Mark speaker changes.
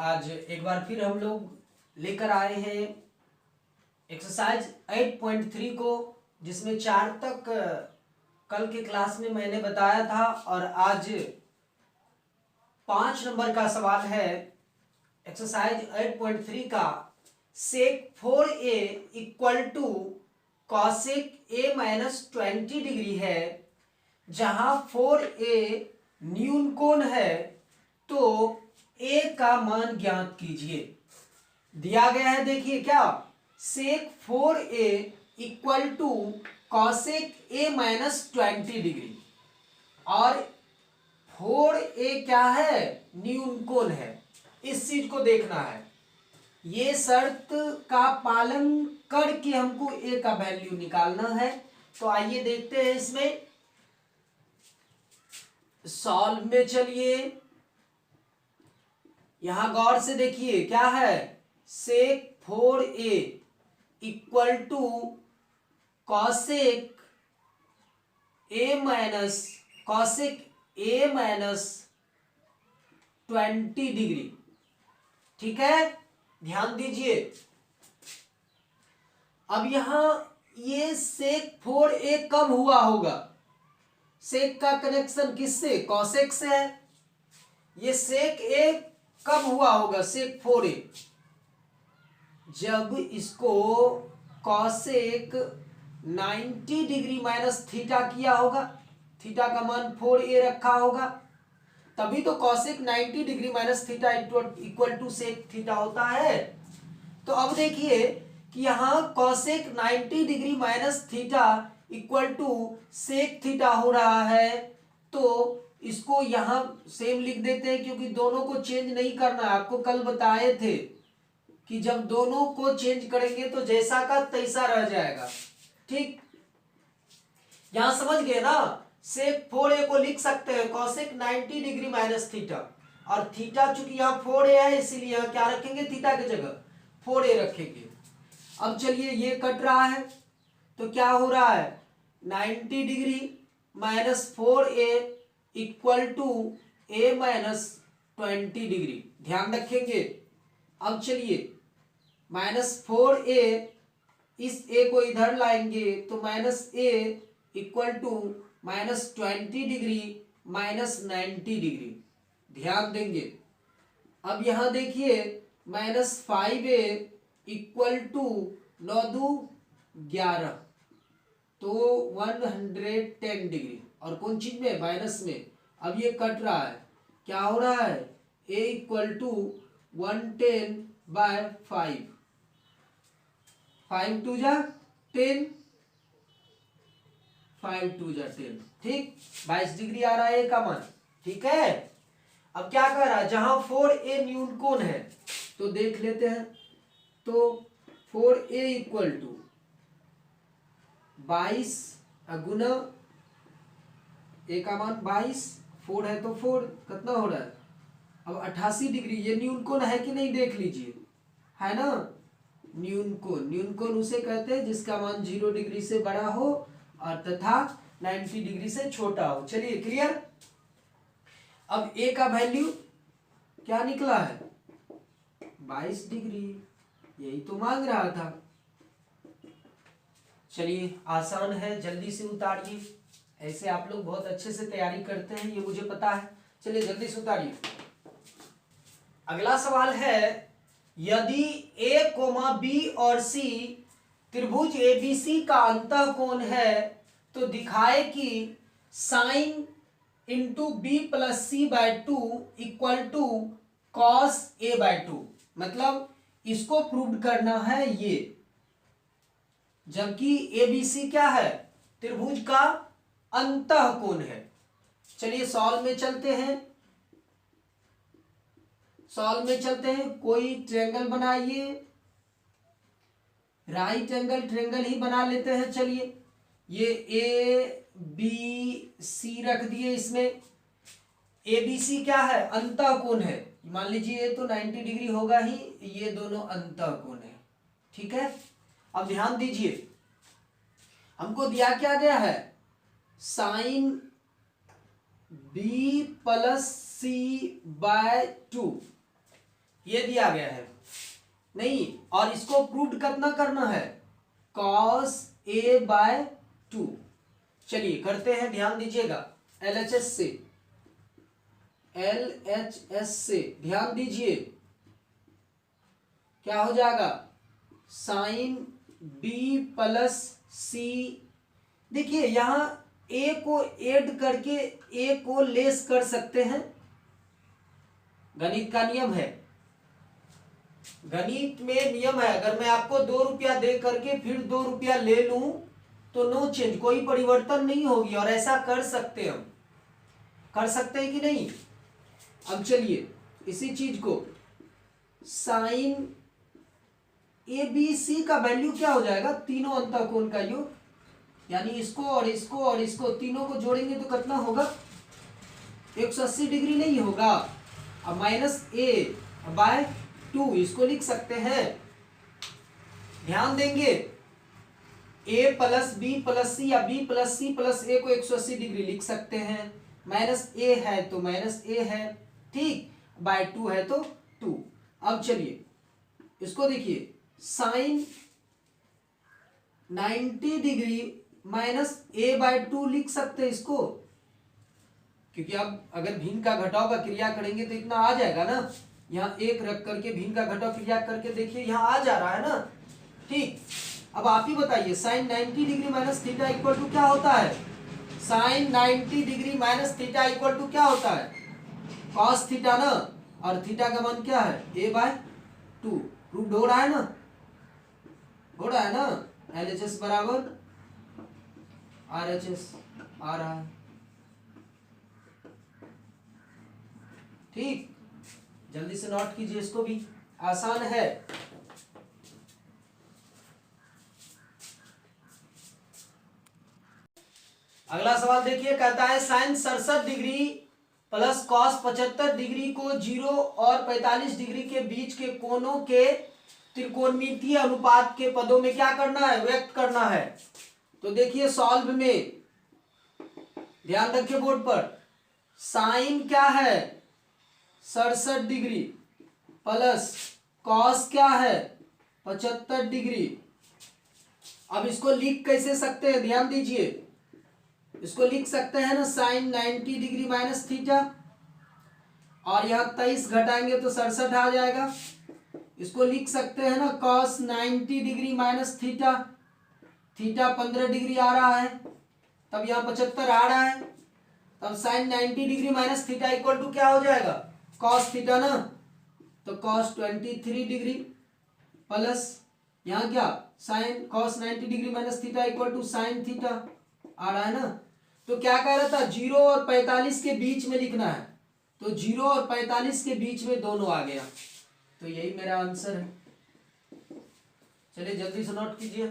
Speaker 1: आज एक बार फिर हम लोग लेकर आए हैं एक्सरसाइज 8.3 को, जिसमें 4 तक कल के क्लास में मैंने बताया था और आज 5 नंबर का सवाल है एक्सरसाइज 8.3 का। Sec 4a equal to cosec a minus 20 degree है, जहां 4a न्यून कोण है तो a का मान ज्ञात कीजिए। दिया गया है, देखिए क्या, sec 4a equal to cosec a minus 20 degree और 4a क्या है, न्यून कोण है। इस चीज को देखना है, ये शर्त का पालन करके हमको a का वैल्यू निकालना है। तो आइए देखते हैं इसमें, सॉल्व में चलिए। यहां गौर से देखिए क्या है, sec 4a equal to cosec a minus 20 degree. ठीक है, ध्यान दीजिए। अब यहां ये सेक 4a कब हुआ होगा, सेक का कनेक्शन किससे, कॉसेक से है। ये सेक a कब हुआ होगा, सेक 4a, जब इसको कॉसेक 90 डिग्री माइनस थीटा किया होगा, थीटा का मान 4a रखा होगा, तभी तो cosec 90 degree minus theta equal to sec theta होता है। तो अब देखिए कि यहां cosec 90 degree minus theta equal to sec theta हो रहा है, तो इसको यहां सेम लिख देते हैं, क्योंकि दोनों को चेंज नहीं करना है। आपको कल बताए थे कि जब दोनों को चेंज करेंगे तो जैसा का तैसा रह जाएगा। ठीक, यहां समझ गए ना। सेक 4a को लिख सकते हैं कॉसेक 90 डिग्री माइनस थीटा, और थीटा चूंकि यहां 4a है इसीलिए यहां क्या रखेंगे, थीटा की जगह 4a रखेंगे। अब चलिए ये कट रहा है तो क्या हो रहा है, 90 degree minus 4a equal to a minus 20 degree, ध्यान रखेंगे। अब चलिए माइनस 4a, इस a को इधर लाएंगे तो minus a equal to minus 20 degree minus 90 degree, ध्यान देंगे। अब यहां देखिए माइनस 5a इक्वल टू 9 दू 11, तो 110 डिग्री, और कौन चीज में, माइनस में। अब ये कट रहा है, क्या हो रहा है, a equal to 110 by 5, 5 two जा 10, 5 टू जा 10, ठीक, 22 डिग्री आ रहा है a का मान। ठीक है, अब क्या कर रहा है, जहां 4a न्यून कोण है तो देख लेते हैं। तो 4a equal to 22 Guna a का मान 22, 4 है तो 4 कितना हो रहा है, अब 88 डिग्री। ये न्यून कोण है कि नहीं, देख लीजिए, है ना। न्यून कोण उसे कहते हैं जिसका मान 0 डिग्री से बड़ा हो और तथा 90 डिग्री से छोटा हो। चलिए क्लियर। अब a का वैल्यू क्या निकला है, 22 डिग्री, यही तो मांग रहा था। चलिए आसान है, जल्दी से उतारिए। ऐसे आप लोग बहुत अच्छे से तैयारी करते हैं, ये मुझे पता है। चलिए जल्दी से उतारिए। अगला सवाल है, यदि a, b और c त्रिभुज एबीसी का अंतः कोण है तो दिखाए कि sine into B plus C by 2 equal to cos A by 2। मतलब इसको प्रूव करना है ये, जबकि एबीसी क्या है, त्रिभुज का अंतः कोण है। चलिए सॉल्व में चलते हैं, कोई ट्रायंगल बनाइए, राइट एंगल ट्रायंगल ही बना लेते हैं। चलिए ये ए बी सी रख दिए, इसमें ए बी सी क्या है, अंतः कोण है। मान लीजिए ये तो 90 डिग्री होगा ही, ये दोनों अंतः कोण है। ठीक है, अब ध्यान दीजिए, हमको दिया क्या गया है, sine B plus C by 2 ये दिया गया है नहीं, और इसको प्रूव कितना करना है, cos a बाय 2। चलिए करते हैं, ध्यान दीजिएगा, LHS से ध्यान दीजिए, क्या हो जाएगा, साइन बी प्लस सी। देखिए यहां ए को ऐड करके ए को लेस कर सकते हैं, गणित का नियम है, गणित में नियम है, अगर मैं आपको 2 रुपया दे करके फिर 2 रुपया ले लूं तो नो चेंज, कोई परिवर्तन नहीं होगी, और ऐसा कर सकते हम, कर सकते हैं कि नहीं। अब चलिए इसी चीज को साइन ए बी सी का वैल्यू क्या हो जाएगा, तीनों अंतःकोण का योग, यानी इसको और इसको और इसको तीनों को जोड़ेंगे तो कितना होगा, 180 डिग्री नहीं होगा। अब माइनस ए बाय 2 इसको लिख सकते हैं, ध्यान देंगे, ए प्लस बी प्लस सी या बी प्लस सी प्लस ए को 180 डिग्री लिख सकते हैं, माइनस ए है तो माइनस ए है, ठीक, बाय 2 है तो 2। अब चलिए इसको देखिए, sign 90 degree minus A by 2 लिख सकते हैं इसको, क्योंकि अब अगर भिन्न का घटाव का क्रिया करेंगे तो इतना आ जाएगा ना, यहाँ एक रख करके भिन्न का घटाव क्रिया करके देखिए यहाँ आ जा रहा है ना, ठीक। अब आप ही बताइए, sine 90 degree minus theta equal to क्या होता है, sine 90 degree minus theta equal to क्या होता है, कॉस थीटा ना, और थीटा का मान क्या है, ए बाय 2। प्रूव हो रहा है ना, हो रहा है ना, LHS बराबर RHS आ रहा है, ठीक। जल्दी से नोट कीजिए, इसको भी आसान है। अगला सवाल देखिए, कहता है sine 67 degree plus cos 75 degree को 0 और 45 डिग्री के बीच के कोणों के त्रिकोणमितीय अनुपात के पदों में क्या करना है, व्यक्त करना है। तो देखिए सॉल्व में ध्यान रखिए बोर्ड पर, साइन क्या है 67 डिग्री प्लस कॉस क्या है 75 डिग्री। अब इसको लिख कैसे सकते हैं, ध्यान दीजिए, इसको लिख सकते हैं ना, साइन 90 डिग्री माइनस थीटा, और यहाँ 23 घटाएंगे तो 67 आ जाएगा। इसको लिख सकते हैं ना, cos 90 degree minus theta, theta 15 degree आ रहा है, तब यहाँ 75 आ रहा है, तब sine 90 degree minus theta equal to क्या हो जाएगा, कॉस थीटा ना, तो कॉस 23 डिग्री प्लस यहाँ क्या, sine cos 90 degree minus theta equal to sine theta आ रहा है ना। तो क्या कह रहा था, 0 और 45 के बीच में लिखना है, तो 0 और 45 के बीच में दोनों आ गया, तो यही मेरा आंसर है। चलिए जल्दी से नोट कीजिए।